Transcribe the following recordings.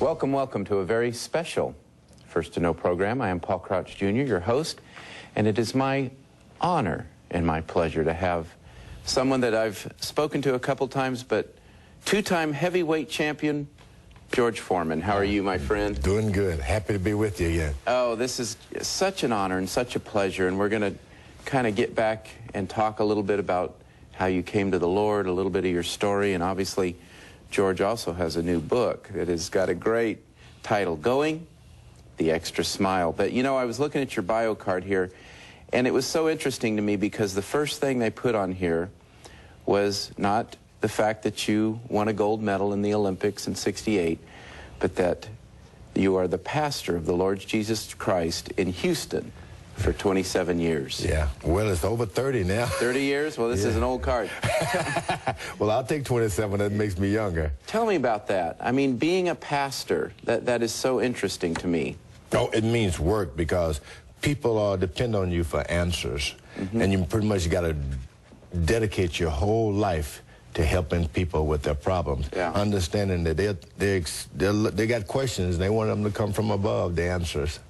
Welcome, welcome to a very special First to Know program. I am Paul Crouch Jr., your host, and it is my honor and my pleasure to have someone that I've spoken to a couple times, but two-time heavyweight champion, George Foreman. How are you, my friend? Doing good. Happy to be with you again. Oh, this is such an honor and such a pleasure, and we're going to kind of get back and talk a little bit about how you came to the Lord, a little bit of your story, and obviously George also has a new book that has got a great title, Going the Extra Smile. But, you know, I was looking at your bio card here, and it was so interesting to me because the first thing they put on here was not the fact that you won a gold medal in the Olympics in '68, but that you are the pastor of the Lord Jesus Christ in Houston for 27 years. Yeah, well, it's over 30 now. 30 years? Well, this is an old card. Well, I'll take 27. That makes me younger. Tell me about that. I mean, being a pastor, that is so interesting to me. Oh, it means work because people depend on you for answers. And you pretty much got to dedicate your whole life to helping people with their problems. Understanding that they got questions, they want them to come from above, the answers.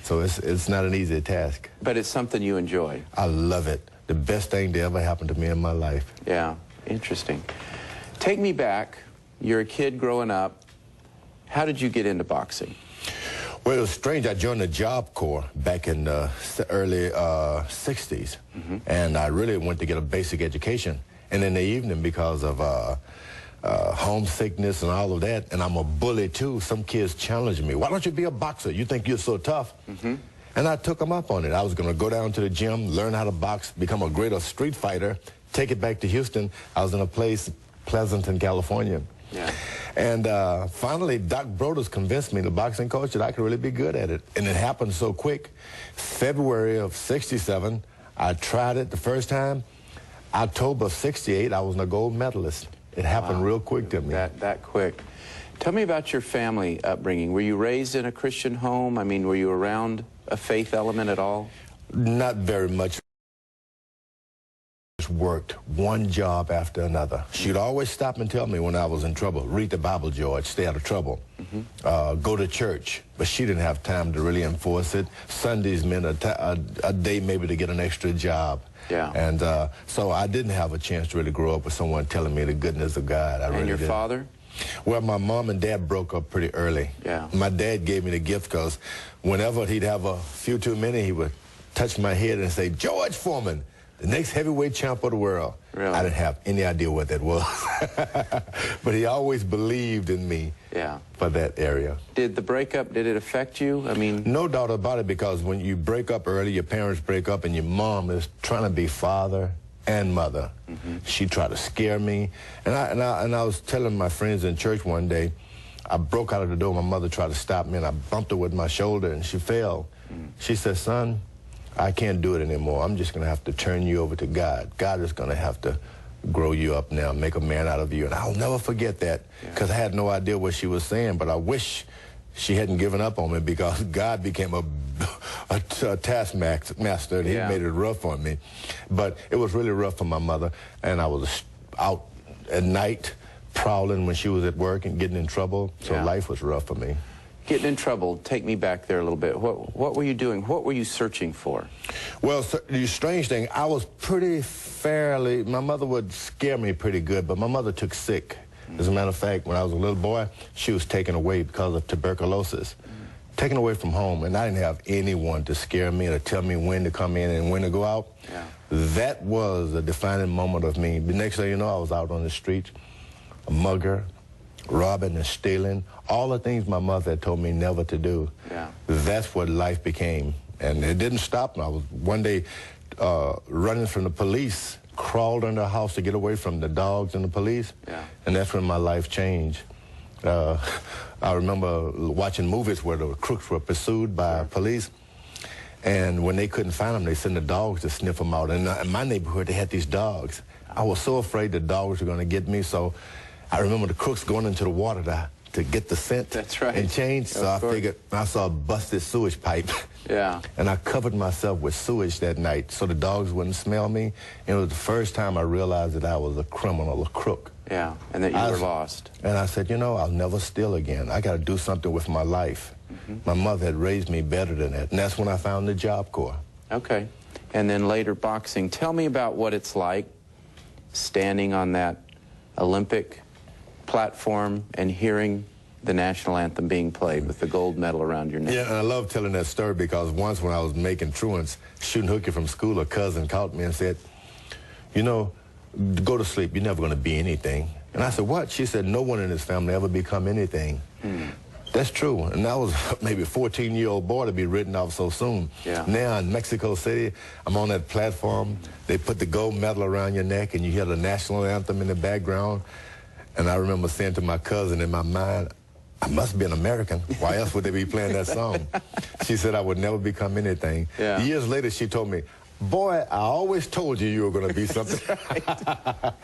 So it's not an easy task. But it's something you enjoy. I love it. The best thing that ever happened to me in my life. Yeah, interesting. Take me back. You're a kid growing up. How did you get into boxing? Well, it was strange. I joined the Job Corps back in the early 60s. And I really went to get a basic education. And in the evening, because of homesickness and all of that, and I'm a bully too, some kids challenged me. Why don't you be a boxer? You think you're so tough? And I took them up on it. I was going to go down to the gym, learn how to box, become a greater street fighter, take it back to Houston. I was in a place, Pleasanton, California. And finally, Doc Broders convinced me, the boxing coach, that I could really be good at it. And it happened so quick. February of '67, I tried it the first time. October of '68, I was a gold medalist. It happened real quick to me. That quick. Tell me about your family upbringing. Were you raised in a Christian home? I mean, were you around a faith element at all? Not very much. Just worked one job after another. She'd always stop and tell me when I was in trouble, read the Bible, George, stay out of trouble. Go to church. But she didn't have time to really enforce it. Sundays meant a day maybe to get an extra job. And so I didn't have a chance to really grow up with someone telling me the goodness of God. And your father? Well, my mom and dad broke up pretty early. My dad gave me the gift because whenever he'd have a few too many, he would touch my head and say, George Foreman, the next heavyweight champ of the world. I didn't have any idea what that was. But he always believed in me for that area. Did the breakup, did it affect you? I mean... No doubt about it, because when you break up early, your parents break up, and your mom is trying to be father and mother. She tried to scare me. And I was telling my friends in church one day, I broke out of the door, my mother tried to stop me, and I bumped her with my shoulder, and she fell. She said, son, I can't do it anymore. I'm just going to have to turn you over to God. God is going to have to grow you up now, make a man out of you. And I'll never forget that, because I had no idea what she was saying, but I wish she hadn't given up on me, because God became a taskmaster, and he made it rough on me. But it was really rough for my mother, and I was out at night prowling when she was at work and getting in trouble, so life was rough for me. Getting in trouble, take me back there a little bit. What were you doing? What were you searching for? Well, the strange thing, I was my mother would scare me pretty good, but my mother took sick. As a matter of fact, when I was a little boy, she was taken away because of tuberculosis. Taken away from home, and I didn't have anyone to scare me or tell me when to come in and when to go out. That was a defining moment of me. The next thing you know, I was out on the street, a mugger, robbing and stealing, all the things my mother had told me never to do. That's what life became. And it didn't stop. I was one day running from the police, crawled under a house to get away from the dogs and the police. And that's when my life changed. I remember watching movies where the crooks were pursued by police. And when they couldn't find them, they sent the dogs to sniff them out. And in my neighborhood, they had these dogs. I was so afraid the dogs were going to get me, so I remember the crooks going into the water to get the scent and change. So I figured, I saw a busted sewage pipe. And I covered myself with sewage that night so the dogs wouldn't smell me. And it was the first time I realized that I was a criminal, a crook. Yeah, and that you were lost. And I said, you know, I'll never steal again. I got to do something with my life. My mother had raised me better than that, and that's when I found the Job Corps. Okay. And then later boxing. Tell me about what it's like standing on that Olympic platform and hearing the national anthem being played with the gold medal around your neck. Yeah, and I love telling that story because once when I was making truants, shooting hooky from school, a cousin caught me and said, you know, go to sleep, you're never going to be anything. And I said, what? She said, no one in this family ever become anything. That's true. And I was maybe a 14-year-old boy to be written off so soon. Yeah. Now in Mexico City, I'm on that platform. They put the gold medal around your neck and you hear the national anthem in the background. And I remember saying to my cousin in my mind, I must be an American. Why else would they be playing that song? She said I would never become anything. Yeah. Years later, she told me, boy, I always told you were going to be something. But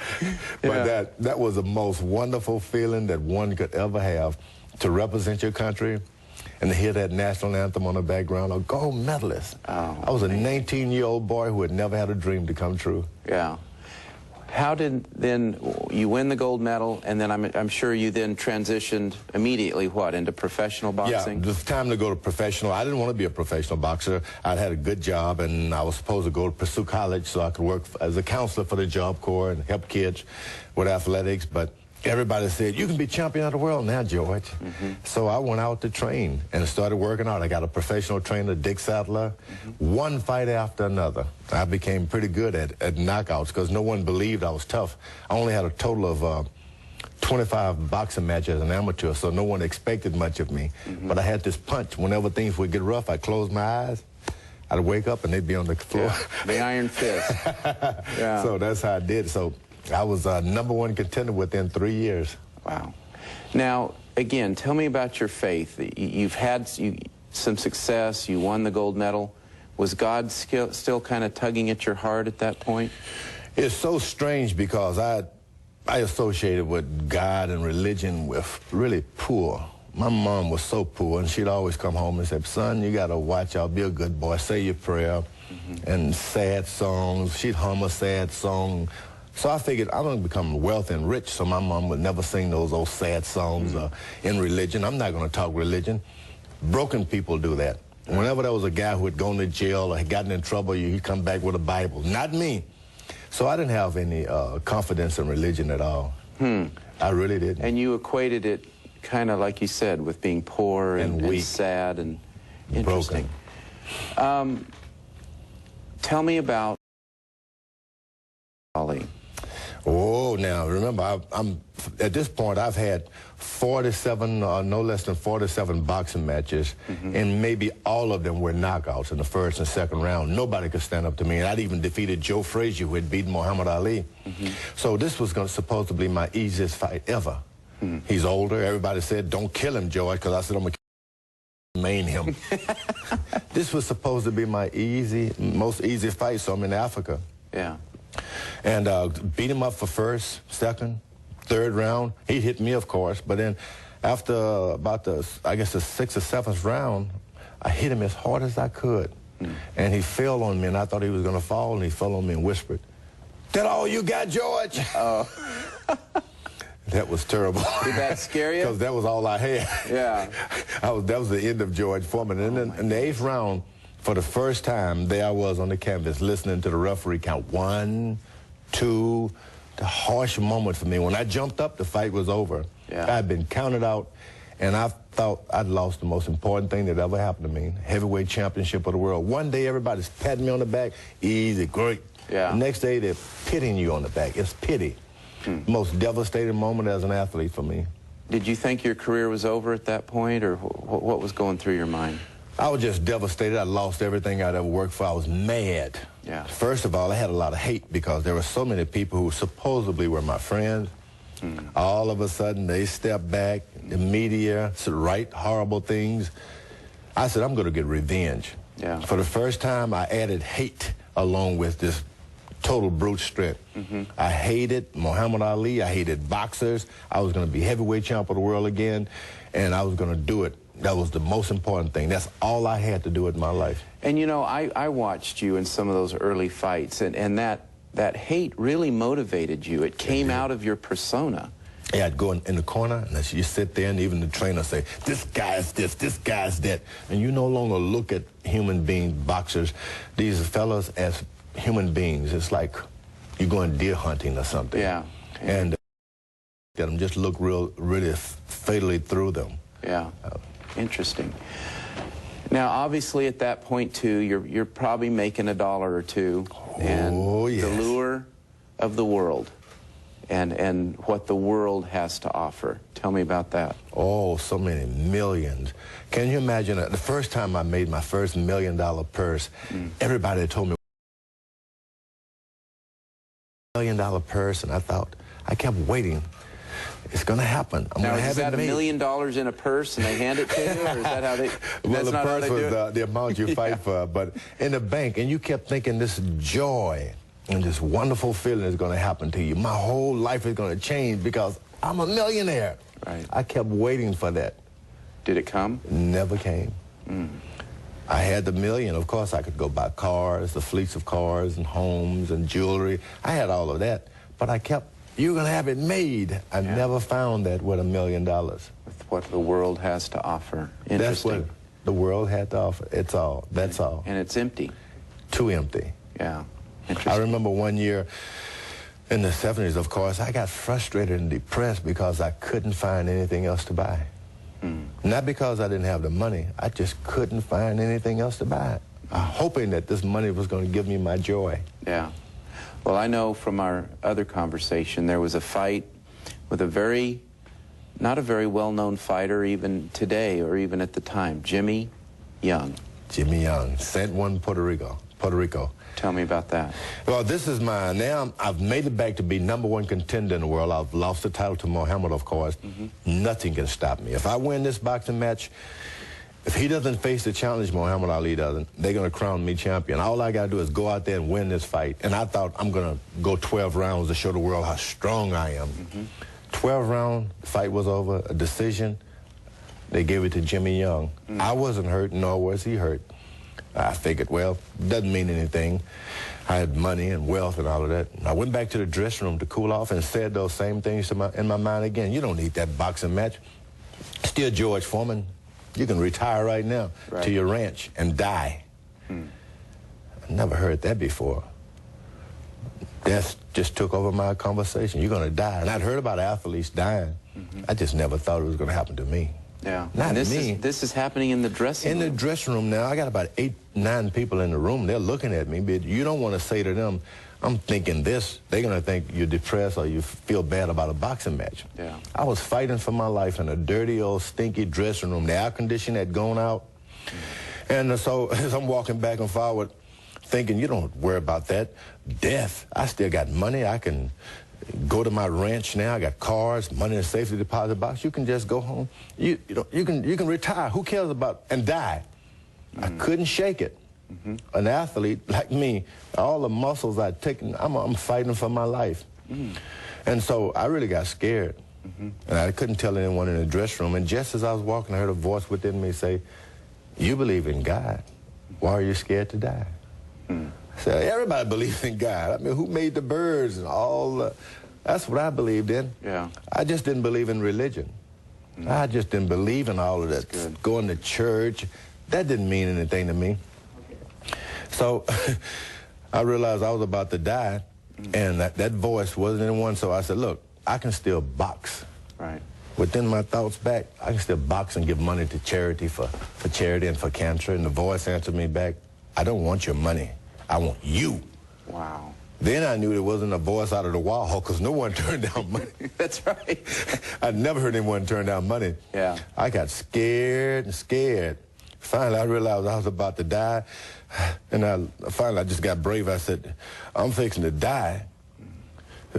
Yeah. that was the most wonderful feeling that one could ever have, to represent your country and to hear that national anthem on the background, a gold medalist. Oh, I was a 19-year-old boy who had never had a dream to come true. Yeah. How did then you win the gold medal, and then I'm sure you then transitioned immediately, what, into professional boxing? Yeah, it was time to go to professional. I didn't want to be a professional boxer. I'd had a good job, and I was supposed to go to pursue college so I could work as a counselor for the Job Corps and help kids with athletics. But everybody said, you can be champion of the world now, George. So I went out to train and started working out. I got a professional trainer, Dick Sattler, one fight after another. I became pretty good at knockouts because no one believed I was tough. I only had a total of 25 boxing matches as an amateur, so no one expected much of me. But I had this punch. Whenever things would get rough, I'd close my eyes. I'd wake up and they'd be on the floor. Yeah. The iron fist. Yeah. So that's how I did it. So I was #1 contender within 3 years. Wow. Now, again, tell me about your faith. You've had some success. You won the gold medal. Was God still kind of tugging at your heart at that point? It's so strange because I associated with God and religion with really poor. My mom was so poor, and she'd always come home and say, son, you got to watch out, be a good boy, say your prayer, and sad songs. She'd hum a sad song. So I figured I'm going to become wealthy and rich, so my mom would never sing those old sad songs in religion. I'm not going to talk religion. Broken people do that. Whenever there was a guy who had gone to jail or had gotten in trouble, he'd come back with a Bible. Not me. So I didn't have any confidence in religion at all. I really didn't. And you equated it kind of like you said with being poor and weak, and sad and interesting. Tell me about Ali. Oh, now, remember, I'm at this point, I've had 47, no less than 47 boxing matches, and maybe all of them were knockouts in the first and second round. Nobody could stand up to me, and I'd even defeated Joe Frazier, who had beaten Muhammad Ali. So this was supposed to be my easiest fight ever. He's older. Everybody said, don't kill him, George, because I said, I'm going to maim him. This was supposed to be my most easy fight, so I'm in Africa. Yeah. And beat him up for first, second, third round. He hit me, of course, but then after about the 6th or 7th round, I hit him as hard as I could. And he fell on me, and I thought he was going to fall, and he fell on me and whispered, "That all you got, George?" That was terrible. Did that scare you? Because that was all I had. Yeah. That was the end of George Foreman. And then in the 8th round, for the first time, there I was on the canvas listening to the referee count 1, 2, the harsh moment for me. When I jumped up, the fight was over. Yeah. I'd been counted out, and I thought I'd lost the most important thing that ever happened to me, heavyweight championship of the world. One day, everybody's patting me on the back, easy, great. Yeah. The next day, they're pitying you on the back. It's pity. Most devastating moment as an athlete for me. Did you think your career was over at that point, or what was going through your mind? I was just devastated. I lost everything I'd ever worked for. I was mad. Yeah. First of all, I had a lot of hate because there were so many people who supposedly were my friends. All of a sudden, they stepped back. The media said right horrible things. I said, I'm going to get revenge. Yeah. For the first time, I added hate along with this total brute strength. I hated Muhammad Ali. I hated boxers. I was going to be heavyweight champ of the world again, and I was going to do it. That was the most important thing. That's all I had to do in my life. And you know, I watched you in some of those early fights, and that that hate really motivated you. It came out of your persona. Yeah, I'd go in the corner, and you sit there, and even the trainer say, this guy's this guy's that. And you no longer look at human being boxers, these fellas, as human beings. It's like you're going deer hunting or something. Yeah. And them just look really fatally through them. Yeah. Interesting. Now, obviously, at that point, too, you're probably making $1 or $2. And yes. The lure of the world and what the world has to offer. Tell me about that. Oh, so many millions. Can you imagine the first time I made my first $1 million purse, everybody told me $1 million purse, and I kept waiting. It's going to happen. Now, is that $1 million in a purse and they hand it to you, or is that how they? Well, the purse was do it? The amount you fight for, but in the bank, and you kept thinking this joy and this wonderful feeling is going to happen to you. My whole life is going to change because I'm a millionaire. Right. I kept waiting for that. Did it come? Never came. I had the $1 million. Of course, I could go buy cars, the fleets of cars and homes and jewelry. I had all of that, but I kept. You're going to have it made. I never found that with $1 million. With what the world has to offer. Interesting. That's what the world had to offer. It's all. That's all. And it's empty. Too empty. Yeah. Interesting. I remember one year in the 70s, of course, I got frustrated and depressed because I couldn't find anything else to buy. Not because I didn't have the money. I just couldn't find anything else to buy. Hoping that this money was going to give me my joy. Yeah. Well, I know from our other conversation, there was a fight with not a very well-known fighter even today or even at the time, Jimmy Young. Jimmy Young, San Juan, Puerto Rico. Tell me about that. Well, this is now I've made it back to be #1 contender in the world. I've lost the title to Muhammad, of course. Nothing can stop me. If I win this boxing match, if he doesn't face the challenge, Muhammad Ali doesn't, they're going to crown me champion. All I got to do is go out there and win this fight. And I thought I'm going to go 12 rounds to show the world how strong I am. 12-round, fight was over, a decision. They gave it to Jimmy Young. I wasn't hurt, nor was he hurt. I figured, well, doesn't mean anything. I had money and wealth and all of that. I went back to the dressing room to cool off and said those same things in my mind again. You don't need that boxing match. Still George Foreman. You can retire right now to your ranch and die. I never heard that before. Death just took over my conversation. You're going to die. And I'd heard about athletes dying. I just never thought it was going to happen to me. Yeah. Not me. This is happening in the dressing room. In the dressing room now, I got about 8, 9 people in the room. They're looking at me, but you don't want to say to them, I'm thinking this. They're going to think you're depressed or you feel bad about a boxing match. Yeah. I was fighting for my life in a dirty, old, stinky dressing room. The air conditioning had gone out. And so as I'm walking back and forward, thinking, you don't worry about that. Death. I still got money. I can go to my ranch now. I got cars, money in a safety deposit box. You can just go home. You can retire. Who cares about and die? I couldn't shake it. An athlete like me, all the muscles I'd taken, I'm fighting for my life. And so I really got scared. And I couldn't tell anyone in the dressing room. And just as I was walking, I heard a voice within me say, you believe in God. Why are you scared to die? I said, everybody believes in God. I mean, who made the birds and all? That's what I believed in. Yeah. I just didn't believe in religion. I just didn't believe in all of that. Going to church, that didn't mean anything to me. So I realized I was about to die, and that voice wasn't in one. So I said, look, I can still box. Right. Within my thoughts back, I can still box and give money to charity for charity and for cancer. And the voice answered me back, I don't want your money. I want you. Wow. Then I knew there wasn't a voice out of the wall because no one turned down money. That's right. I'd never heard anyone turn down money. Yeah. I got scared and scared. Finally, I realized I was about to die. And finally, I just got brave. I said, I'm fixing to die.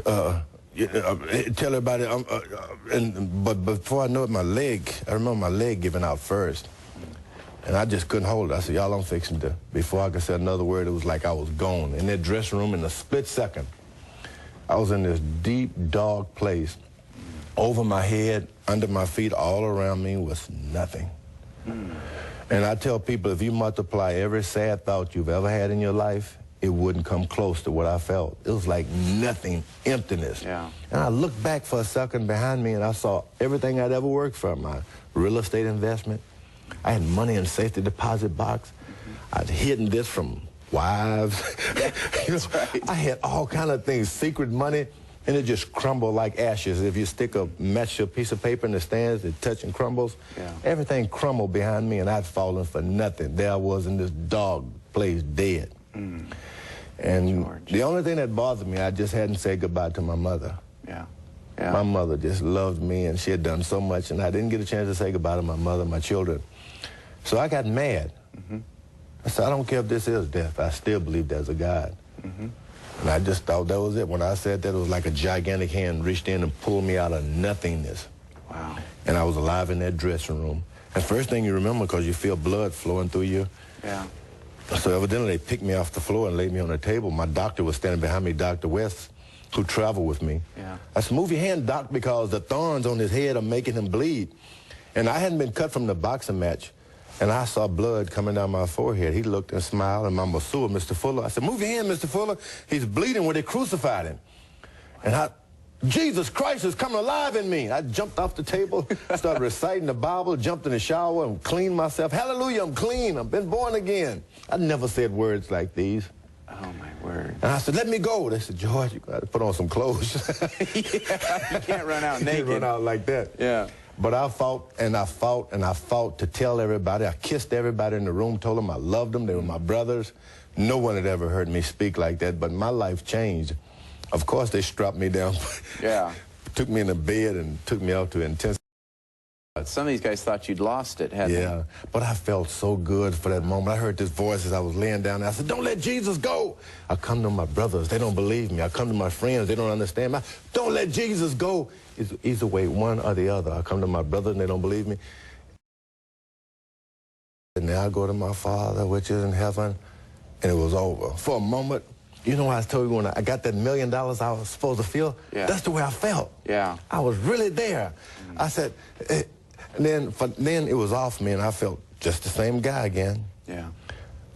Tell everybody. But before I know it, I remember my leg giving out first. And I just couldn't hold it. I said, y'all, I'm fixing to. Before I could say another word, it was like I was gone. In that dressing room, in a split second, I was in this deep, dark place. Over my head, under my feet, all around me was nothing. And I tell people, if you multiply every sad thought you've ever had in your life it wouldn't come close to what I felt. It was like nothing, emptiness. Yeah. And I looked back for a second behind me, and I saw everything I'd ever worked for, my real estate investment. I had money in a safety deposit box. I'd hidden this from wives. You know, right. I had all kind of things, secret money, and it just crumbled like ashes. If you stick a match to a piece of paper in the stands, it touches and crumbles. Yeah. Everything crumbled behind me, and I'd fallen for nothing. There I was in this dog place, dead. And George. the only thing that bothered me, I just hadn't said goodbye to my mother. Yeah. Yeah. My mother just loved me, and she had done so much, and I didn't get a chance to say goodbye to my mother, my children. So I got mad. I said, I don't care if this is death. I still believe there's a God. And I just thought that was it. When I said that, it was like a gigantic hand reached in and pulled me out of nothingness. Wow. And I was alive in that dressing room. And first thing you remember, because you feel blood flowing through you. Yeah. So evidently they picked me off the floor and laid me on the table. My doctor was standing behind me, Dr. West, who traveled with me. Yeah. I said, move your hand, doc, because the thorns on his head are making him bleed. And I hadn't been cut from the boxing match, and I saw blood coming down my forehead. He looked and smiled, and my masseur, Mr. Fuller, I said, move your hand, Mr. Fuller. He's bleeding where they crucified him. And Jesus Christ is coming alive in me. I jumped off the table, started reciting the Bible, jumped in the shower and cleaned myself. Hallelujah, I'm clean. I've been born again. I never said words like these. Oh, my word. And I said, let me go. They said, George, you got to put on some clothes. Yeah, you can't run out You naked. can't run out like that. Yeah. But I fought, and I fought, and I fought to tell everybody. I kissed everybody in the room, told them I loved them. They were my brothers. No one had ever heard me speak like that, but my life changed. Of course, they strapped me down. Yeah. Took me in the bed and took me out to intensive. Some of these guys thought you'd lost it, hadn't Yeah, but I felt so good for that moment. I heard this voice as I was laying down there. I said, don't let Jesus go. I come to my brothers. They don't believe me. I come to my friends. They don't understand me. Don't let Jesus go. It's either way, one or the other. I come to my brothers, and they don't believe me. And now I go to my Father, which is in heaven, and it was over. For a moment, you know, I told you when I got that $1 million I was supposed to feel? Yeah. That's the way I felt. Yeah. I was really there. I said, and then it was off me, and I felt just the same guy again. Yeah.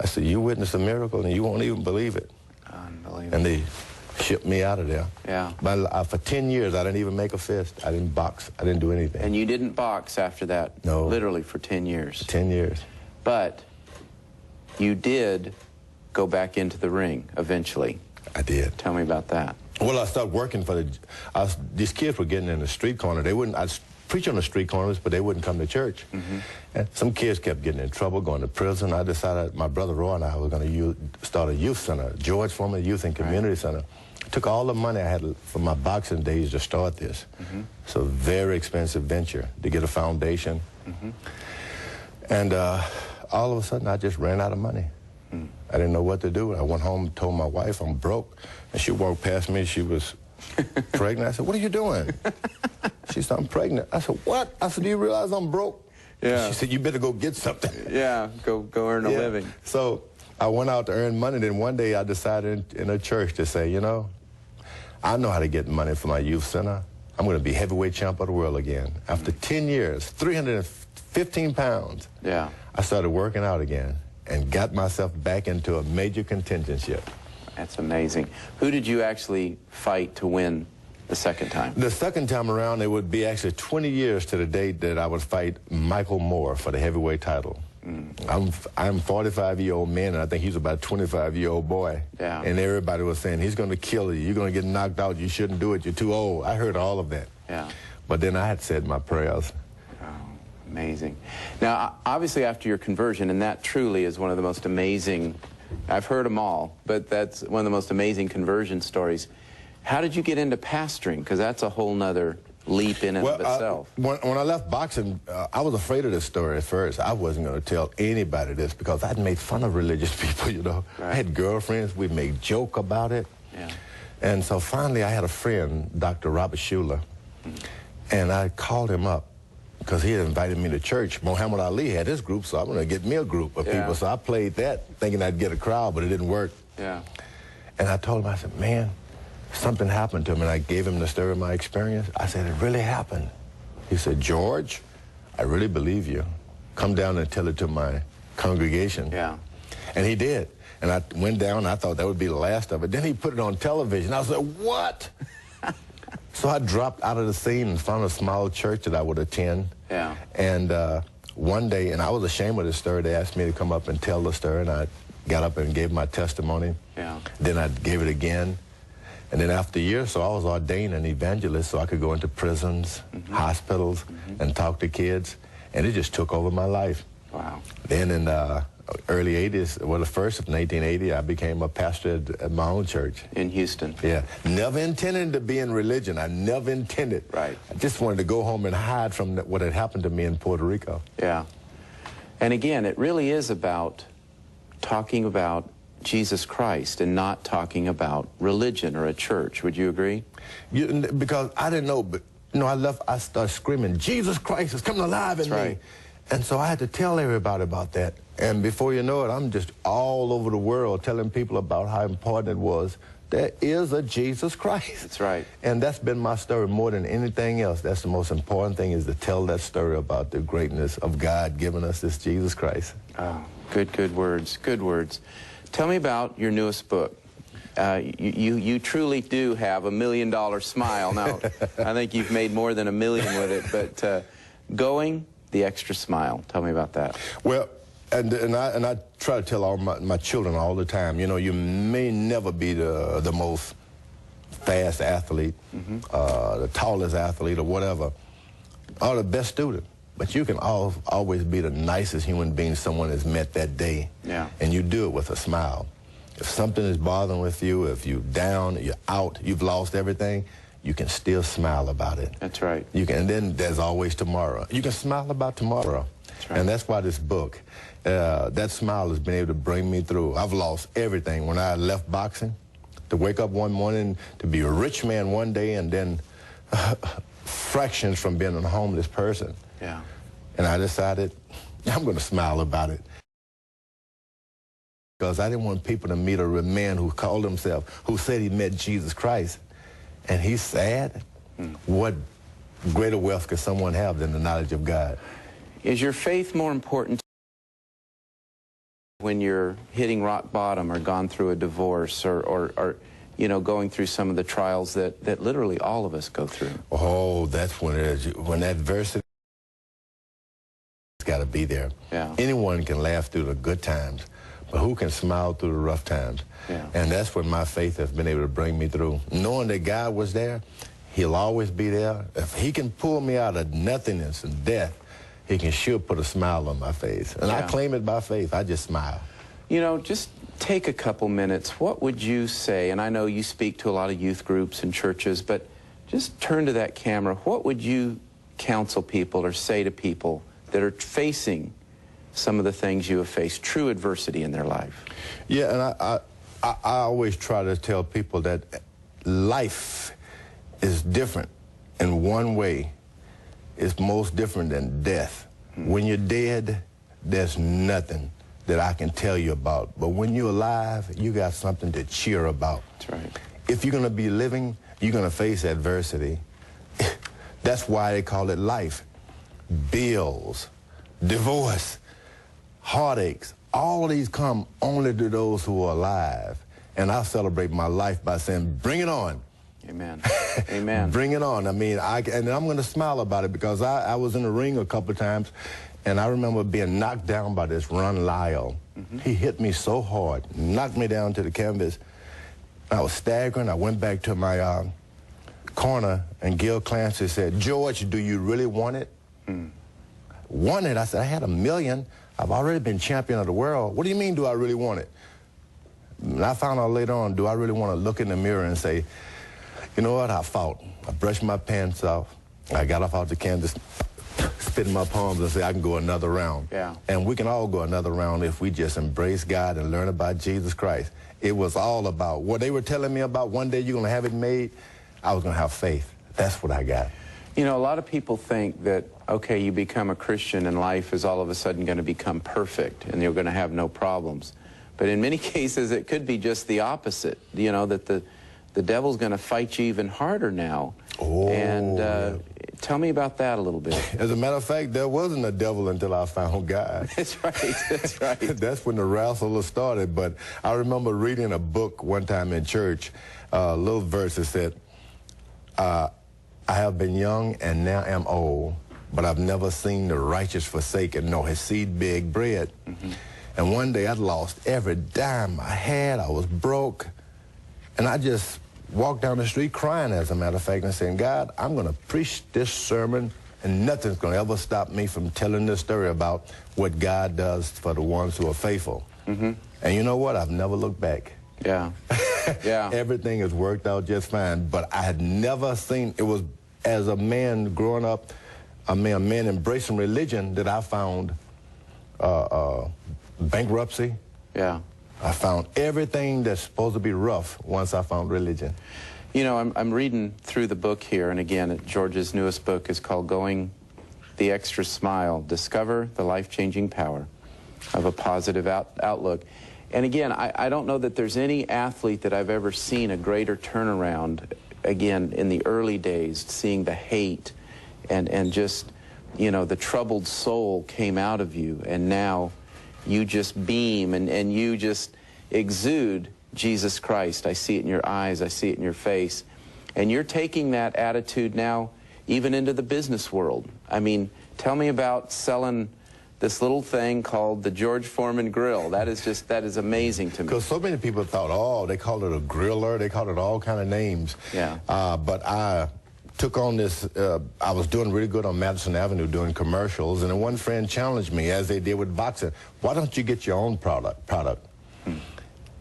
I said, you witness a miracle, and you won't even believe it. Unbelievable. And they shipped me out of there. Yeah. But for 10 years, I didn't even make a fist. I didn't box. I didn't do anything. And you didn't box after that? No. Literally for 10 years? 10 years. But you did go back into the ring eventually. I did. Tell me about that. Well, I started working for these kids were getting in the street corner. They wouldn't, I'd preach on the street corners, but they wouldn't come to church. And some kids kept getting in trouble, going to prison. I decided, my brother Roy and I were going to start a youth center, George Foreman Youth and Community Center. Took all the money I had from my boxing days to start this. It's a very expensive venture to get a foundation. And all of a sudden, I just ran out of money. I didn't know what to do. I went home and told my wife I'm broke. And she walked past me. She was pregnant. I said, what are you doing? She said, I'm pregnant. I said, what? I said, do you realize I'm broke? Yeah. She said, you better go get something. Yeah, go earn a living. So I went out to earn money. Then one day I decided in a church to say, you know, I know how to get money for my youth center. I'm going to be heavyweight champ of the world again. After 10 years, 315 pounds, Yeah. I started working out again and got myself back into a major contentionship. That's amazing. Who did you actually fight to win the second time? The second time around, it would be actually 20 years to the date that I would fight Michael Moore for the heavyweight title. I'm 45-year-old man, and I think he's about a 25-year-old boy. Yeah. And everybody was saying, he's going to kill you. You're going to get knocked out. You shouldn't do it. You're too old. I heard all of that. Yeah. But then I had said my prayers. Oh, amazing. Now, obviously after your conversion, and that truly is one of the most amazing, I've heard them all, but that's one of the most amazing conversion stories. How did you get into pastoring? Because that's a whole nother leap in and of itself. When I left boxing, I was afraid of this story at first. I wasn't going to tell anybody this because I'd made fun of religious people, you know. Right. I had girlfriends. We'd make joke about it. Yeah. And so finally I had a friend, Dr. Robert Schuler, and I called him up because he had invited me to church. Muhammad Ali had his group, so I'm going to get me a group of people. So I played that thinking I'd get a crowd, but it didn't work. Yeah. And I told him, I said, man, something happened to him, and I gave him the story of my experience. I said, it really happened. He said, George, I really believe you. Come down and tell it to my congregation. Yeah. And he did. And I went down, and I thought that would be the last of it. Then he put it on television. I was like, what? So I dropped out of the scene and found a small church that I would attend. Yeah. And one day, and I was ashamed of this story, they asked me to come up and tell the story, and I got up and gave my testimony. Yeah. Then I gave it again. And then after a year or so, I was ordained an evangelist so I could go into prisons, hospitals, and talk to kids. And it just took over my life. Wow. Then in early 80s, well, the first of 1980, I became a pastor at my own church. In Houston. Yeah. Never intended to be in religion. I never intended. Right. I just wanted to go home and hide from what had happened to me in Puerto Rico. Yeah. And again, it really is about talking about Jesus Christ and not talking about religion or a church. Would you agree? Because I didn't know, but I started screaming, Jesus Christ is coming alive in me. And so I had to tell everybody about that. And before you know it, I'm just all over the world telling people about how important it was. There is a Jesus Christ. That's right. And that's been my story more than anything else. That's the most important thing, is to tell that story about the greatness of God giving us this Jesus Christ. Oh, good words, good words. Tell me about your newest book. You truly do have $1 million smile. Now, I think you've made more than $1 million with it, but Going the Extra Mile. Tell me about that. Well, and I try to tell all my children all the time, you know, you may never be the most fast athlete, the tallest athlete or whatever, or the best student. But you can always be the nicest human being someone has met that day. Yeah. And you do it with a smile. If something is bothering with you, if you're down, you're out, you've lost everything, you can still smile about it. That's right. You can, and then there's always tomorrow. You can smile about tomorrow. That's right. And that's why this book, that smile has been able to bring me through. I've lost everything. When I left boxing, to wake up one morning, to be a rich man one day, and then fractions from being a homeless person. Yeah. And I decided, I'm going to smile about it. Because I didn't want people to meet a man who called himself, who said he met Jesus Christ, and he's sad. What greater wealth could someone have than the knowledge of God? Is your faith more important when you're hitting rock bottom or gone through a divorce or you know, going through some of the trials that literally all of us go through? Oh, that's when it is. When adversity has got to be there. Yeah. Anyone can laugh through the good times, but who can smile through the rough times? Yeah. And that's when my faith has been able to bring me through. Knowing that God was there, he'll always be there. If he can pull me out of nothingness and death, he can sure put a smile on my face. And I claim it by faith. I just smile. You know, just take a couple minutes. What would you say, and I know you speak to a lot of youth groups and churches, but just turn to that camera. What would you counsel people or say to people that are facing some of the things you have faced, true adversity in their life? Yeah, and I always try to tell people that life is different in one way. It's most different than death. When you're dead, there's nothing that I can tell you about. But when you're alive, you got something to cheer about. That's right. If you're going to be living, you're going to face adversity. That's why they call it life. Bills, divorce, heartaches, all of these come only to those who are alive. And I celebrate my life by saying, bring it on. Amen. Amen. Bring it on. I mean, and I'm going to smile about it because I was in the ring a couple of times, and I remember being knocked down by this Ron Lyle. He hit me so hard, knocked me down to the canvas. I was staggering. I went back to my corner, and Gil Clancy said, George, do you really want it? Want it? I said, I had $1 million. I've already been champion of the world. What do you mean, do I really want it? And I found out later on, do I really want to look in the mirror and say, you know what, I fought. I brushed my pants off. I got off out the canvas, spit in my palms and say, I can go another round. Yeah. And we can all go another round if we just embrace God and learn about Jesus Christ. It was all about what they were telling me about one day you're going to have it made. I was going to have faith. That's what I got. You know, a lot of people think that, okay, you become a Christian and life is all of a sudden going to become perfect and you're going to have no problems. But in many cases, it could be just the opposite, you know, that the devil's going to fight you even harder now. Oh, and yeah. Tell me about that a little bit. As a matter of fact, there wasn't a devil until I found God. That's right, that's right. That's when the wrestle started. But I remember reading a book one time in church, a little verse that said, I have been young and now am old, but I've never seen the righteous forsaken, nor his seed beg bread. Mm-hmm. And one day I'd lost every dime I had. I was broke. And I just walked down the street crying, as a matter of fact, and saying, God, I'm going to preach this sermon, and nothing's going to ever stop me from telling this story about what God does for the ones who are faithful. Mm-hmm. And you know what? I've never looked back. Yeah. Yeah. Everything has worked out just fine, but I had never seen, it was as a man growing up, a man embracing religion, that I found bankruptcy. Yeah. I found everything that's supposed to be rough once I found religion. You know, I'm reading through the book here, and again, George's newest book is called Going the Extra Smile, Discover the Life-Changing Power of a Positive Outlook. And again, I don't know that there's any athlete that I've ever seen a greater turnaround, again, in the early days, seeing the hate and just, you know, the troubled soul came out of you, and now you just beam and you just exude Jesus Christ. I see it in your eyes. I see it in your face. And you're taking that attitude now even into the business world. I mean, tell me about selling this little thing called the George Foreman Grill. That is amazing to me. Because so many people thought, oh, they called it a griller. They called it all kind of names. Yeah. But I took on this, I was doing really good on Madison Avenue doing commercials, and then one friend challenged me, as they did with boxing, why don't you get your own product?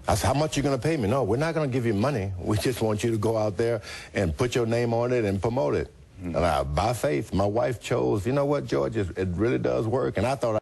I said, how much are you going to pay me? No, we're not going to give you money. We just want you to go out there and put your name on it and promote it. And by faith, my wife chose, you know what, George, it really does work. And I thought